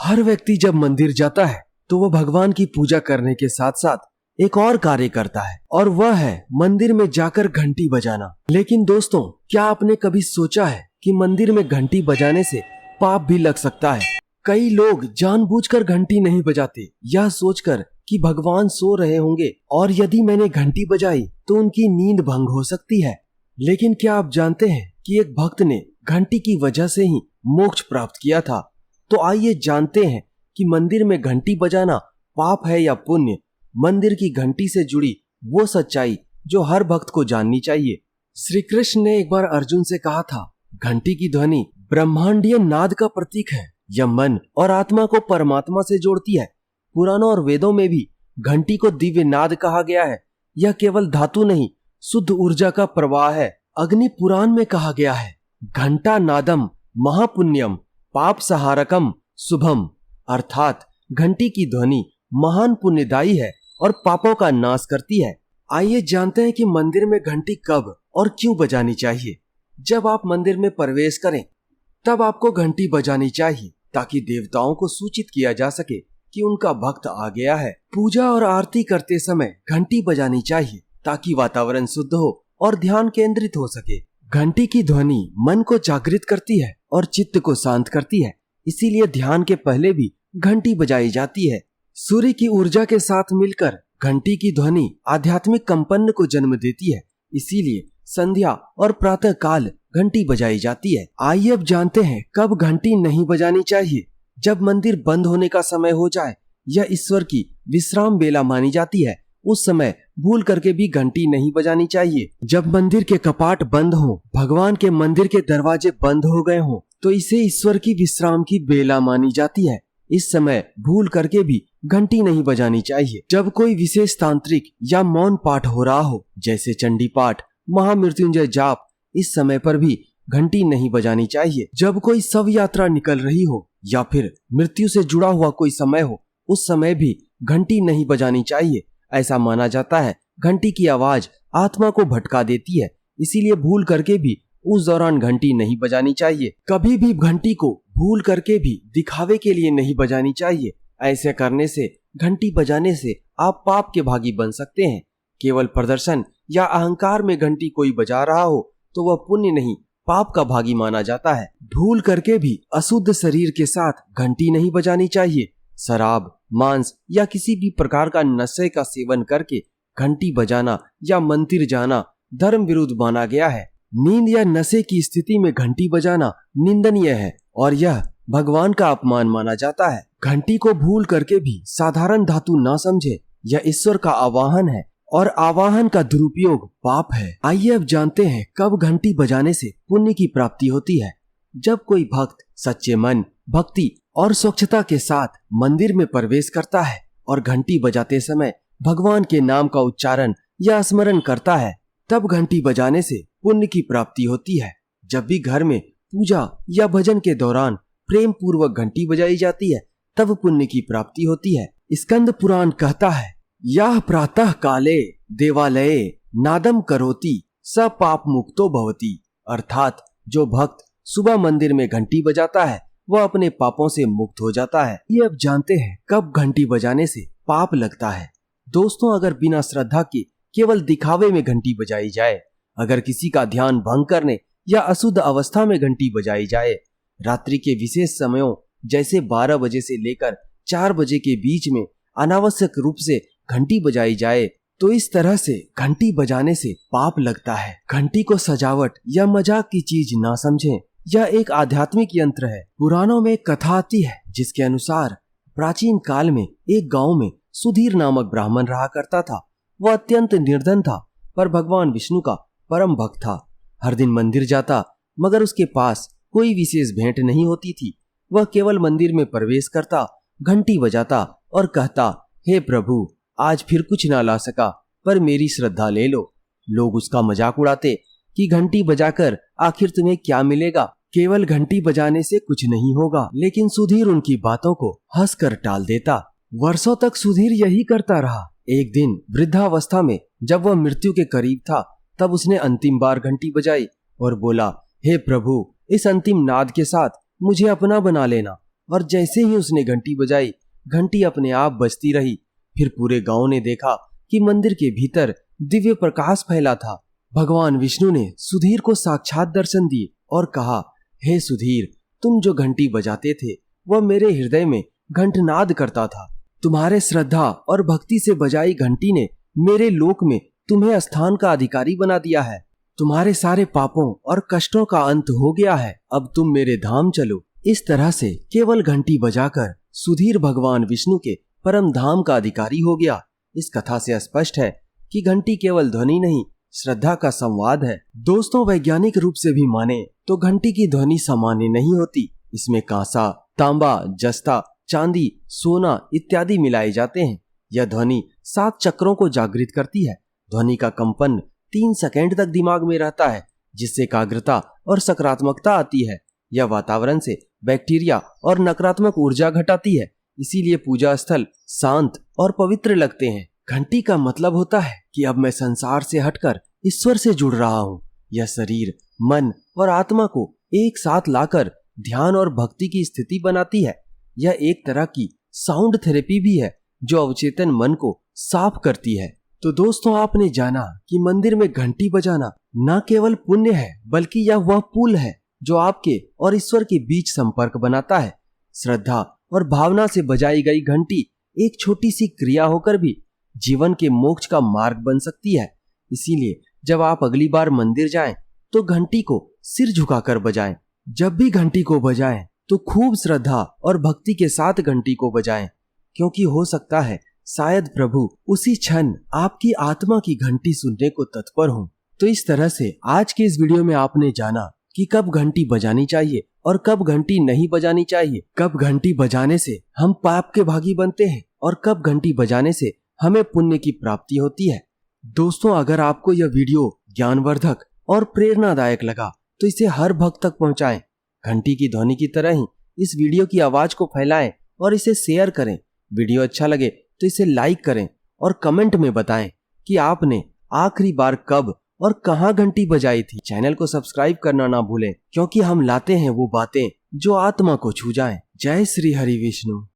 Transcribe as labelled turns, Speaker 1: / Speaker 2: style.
Speaker 1: हर व्यक्ति जब मंदिर जाता है तो वह भगवान की पूजा करने के साथ साथ एक और कार्य करता है, और वह है मंदिर में जाकर घंटी बजाना। लेकिन दोस्तों, क्या आपने कभी सोचा है कि मंदिर में घंटी बजाने से पाप भी लग सकता है? कई लोग जानबूझकर घंटी नहीं बजाते, यह सोचकर कि भगवान सो रहे होंगे और यदि मैंने घंटी बजाई तो उनकी नींद भंग हो सकती है। लेकिन क्या आप जानते हैं कि एक भक्त ने घंटी की वजह से ही मोक्ष प्राप्त किया था? तो आइए जानते हैं कि मंदिर में घंटी बजाना पाप है या पुण्य। मंदिर की घंटी से जुड़ी वो सच्चाई जो हर भक्त को जाननी चाहिए। श्री कृष्ण ने एक बार अर्जुन से कहा था, घंटी की ध्वनि ब्रह्मांडीय नाद का प्रतीक है। यह मन और आत्मा को परमात्मा से जोड़ती है। पुराणों और वेदों में भी घंटी को दिव्य नाद कहा गया है। यह केवल धातु नहीं, शुद्ध ऊर्जा का प्रवाह है। अग्नि पुराण में कहा गया है, घंटा नादम महापुण्यम पाप सहारकम शुभम, अर्थात घंटी की ध्वनि महान पुण्यदायी है और पापों का नाश करती है। आइए जानते हैं कि मंदिर में घंटी कब और क्यों बजानी चाहिए। जब आप मंदिर में प्रवेश करें तब आपको घंटी बजानी चाहिए ताकि देवताओं को सूचित किया जा सके कि उनका भक्त आ गया है। पूजा और आरती करते समय घंटी बजानी चाहिए ताकि वातावरण शुद्ध हो और ध्यान केंद्रित हो सके। घंटी की ध्वनि मन को जागृत करती है और चित्त को शांत करती है, इसीलिए ध्यान के पहले भी घंटी बजाई जाती है। सूर्य की ऊर्जा के साथ मिलकर घंटी की ध्वनि आध्यात्मिक कंपन को जन्म देती है, इसीलिए संध्या और प्रातः काल घंटी बजाई जाती है। आइए अब जानते हैं कब घंटी नहीं बजानी चाहिए। जब मंदिर बंद होने का समय हो जाए, यह ईश्वर की विश्राम बेला मानी जाती है, उस समय भूल करके भी घंटी नहीं बजानी चाहिए। जब मंदिर के कपाट बंद हो, भगवान के मंदिर के दरवाजे बंद हो गए हो, तो इसे ईश्वर की विश्राम की बेला मानी जाती है। इस समय भूल करके भी घंटी नहीं बजानी चाहिए। जब कोई विशेष तांत्रिक या मौन पाठ हो रहा हो, जैसे चंडी पाठ, महामृत्युंजय जाप, इस समय पर भी घंटी नहीं बजानी चाहिए। जब कोई शव यात्रा निकल रही हो या फिर मृत्यु से जुड़ा हुआ कोई समय हो, उस समय भी घंटी नहीं बजानी चाहिए। ऐसा माना जाता है घंटी की आवाज आत्मा को भटका देती है, इसीलिए भूल करके भी उस दौरान घंटी नहीं बजानी चाहिए। कभी भी घंटी को भूल करके भी दिखावे के लिए नहीं बजानी चाहिए। ऐसे करने से, घंटी बजाने से आप पाप के भागी बन सकते हैं। केवल प्रदर्शन या अहंकार में घंटी कोई बजा रहा हो तो वह पुण्य नहीं, पाप का भागी माना जाता है। भूल करके भी अशुद्ध शरीर के साथ घंटी नहीं बजानी चाहिए। शराब, मांस या किसी भी प्रकार का नशे का सेवन करके घंटी बजाना या मंदिर जाना धर्म विरुद्ध माना गया है। नींद या नशे की स्थिति में घंटी बजाना निंदनीय है और यह भगवान का अपमान माना जाता है। घंटी को भूल करके भी साधारण धातु न समझे, यह ईश्वर का आवाहन है और आवाहन का दुरुपयोग पाप है। आइए अब जानते हैं कब घंटी बजाने से पुण्य की प्राप्ति होती है। जब कोई भक्त सच्चे मन, भक्ति और स्वच्छता के साथ मंदिर में प्रवेश करता है और घंटी बजाते समय भगवान के नाम का उच्चारण या स्मरण करता है, तब घंटी बजाने से पुण्य की प्राप्ति होती है। जब भी घर में पूजा या भजन के दौरान प्रेम पूर्वक घंटी बजाई जाती है, तब पुण्य की प्राप्ति होती है। स्कंद पुराण कहता है, यह प्रातः काले देवालये नादम करोति स पाप मुक्तो भवति, अर्थात जो भक्त सुबह मंदिर में घंटी बजाता है वह अपने पापों से मुक्त हो जाता है। ये अब जानते हैं कब घंटी बजाने से पाप लगता है। दोस्तों, अगर बिना श्रद्धा के केवल दिखावे में घंटी बजाई जाए, अगर किसी का ध्यान भंग करने या अशुद्ध अवस्था में घंटी बजाई जाए, रात्रि के विशेष समयों जैसे 12 बजे से लेकर 4 बजे के बीच में अनावश्यक रूप से घंटी बजाई जाए, तो इस तरह से घंटी बजाने से पाप लगता है। घंटी को सजावट या मजाक की चीज ना समझें, यह एक आध्यात्मिक यंत्र है। पुराणों में एक कथा आती है जिसके अनुसार प्राचीन काल में एक गांव में सुधीर नामक ब्राह्मण रहा करता था। वह अत्यंत निर्धन था पर भगवान विष्णु का परम भक्त था। हर दिन मंदिर जाता मगर उसके पास कोई विशेष भेंट नहीं होती थी। वह केवल मंदिर में प्रवेश करता, घंटी बजाता और कहता, हे प्रभु, आज फिर कुछ ना ला सका पर मेरी श्रद्धा ले लो। लोग उसका मजाक उड़ाते कि घंटी बजाकर आखिर तुम्हें क्या मिलेगा, केवल घंटी बजाने से कुछ नहीं होगा। लेकिन सुधीर उनकी बातों को हंसकर टाल देता। वर्षों तक सुधीर यही करता रहा। एक दिन वृद्धावस्था में जब वह मृत्यु के करीब था, तब उसने अंतिम बार घंटी बजाई और बोला, हे प्रभु, इस अंतिम नाद के साथ मुझे अपना बना लेना। और जैसे ही उसने घंटी बजाई, घंटी अपने आप बजती रही। फिर पूरे गांव ने देखा कि मंदिर के भीतर दिव्य प्रकाश फैला था। भगवान विष्णु ने सुधीर को साक्षात दर्शन दिए और कहा, हे सुधीर, तुम जो घंटी बजाते थे वह मेरे हृदय में घंटनाद करता था। तुम्हारे श्रद्धा और भक्ति से बजाई घंटी ने मेरे लोक में तुम्हें स्थान का अधिकारी बना दिया है। तुम्हारे सारे पापों और कष्टों का अंत हो गया है। अब तुम मेरे धाम चलो। इस तरह से केवल घंटी बजाकर सुधीर भगवान विष्णु के परम धाम का अधिकारी हो गया। इस कथा से स्पष्ट है कि घंटी केवल ध्वनि नहीं, श्रद्धा का संवाद है। दोस्तों, वैज्ञानिक रूप से भी माने तो घंटी की ध्वनि सामान्य नहीं होती। इसमें कांसा, तांबा, जस्ता, चांदी, सोना इत्यादि मिलाए जाते हैं। यह ध्वनि 7 चक्रों को जागृत करती है। ध्वनि का कंपन 3 सेकंड तक दिमाग में रहता है, जिससे एकाग्रता और सकारात्मकता आती है। यह वातावरण से बैक्टीरिया और नकारात्मक ऊर्जा घटाती है, इसीलिए पूजा स्थल शांत और पवित्र लगते हैं। घंटी का मतलब होता है कि अब मैं संसार से हटकर ईश्वर से जुड़ रहा हूँ। यह शरीर, मन और आत्मा को एक साथ लाकर ध्यान और भक्ति की स्थिति बनाती है। यह एक तरह की साउंड थेरेपी भी है जो अवचेतन मन को साफ करती है। तो दोस्तों, आपने जाना कि मंदिर में घंटी बजाना न केवल पुण्य है, बल्कि यह वह पुल है जो आपके और ईश्वर के बीच संपर्क बनाता है। श्रद्धा और भावना से बजाई गई घंटी एक छोटी सी क्रिया होकर भी जीवन के मोक्ष का मार्ग बन सकती है। इसीलिए जब आप अगली बार मंदिर जाएं तो घंटी को सिर झुकाकर बजाएं। जब भी घंटी को बजाएं तो खूब श्रद्धा और भक्ति के साथ घंटी को बजाएं, क्योंकि हो सकता है शायद प्रभु उसी क्षण आपकी आत्मा की घंटी सुनने को तत्पर हों। तो इस तरह से आज के इस वीडियो में आपने जाना कि कब घंटी बजानी चाहिए और कब घंटी नहीं बजानी चाहिए, कब घंटी बजाने से हम पाप के भागी बनते हैं और कब घंटी बजाने से हमें पुण्य की प्राप्ति होती है। दोस्तों, अगर आपको यह वीडियो ज्ञानवर्धक और प्रेरणादायक लगा तो इसे हर भक्त तक पहुंचाएं। घंटी की ध्वनि की तरह ही इस वीडियो की आवाज को फैलाएं और इसे शेयर करें। वीडियो अच्छा लगे तो इसे लाइक करें और कमेंट में बताएं कि आपने आखिरी बार कब और कहां घंटी बजाई थी। चैनल को सब्सक्राइब करना ना भूलें, क्योंकि हम लाते हैं वो बातें जो आत्मा को छू जाएं। जय श्री हरि विष्णु।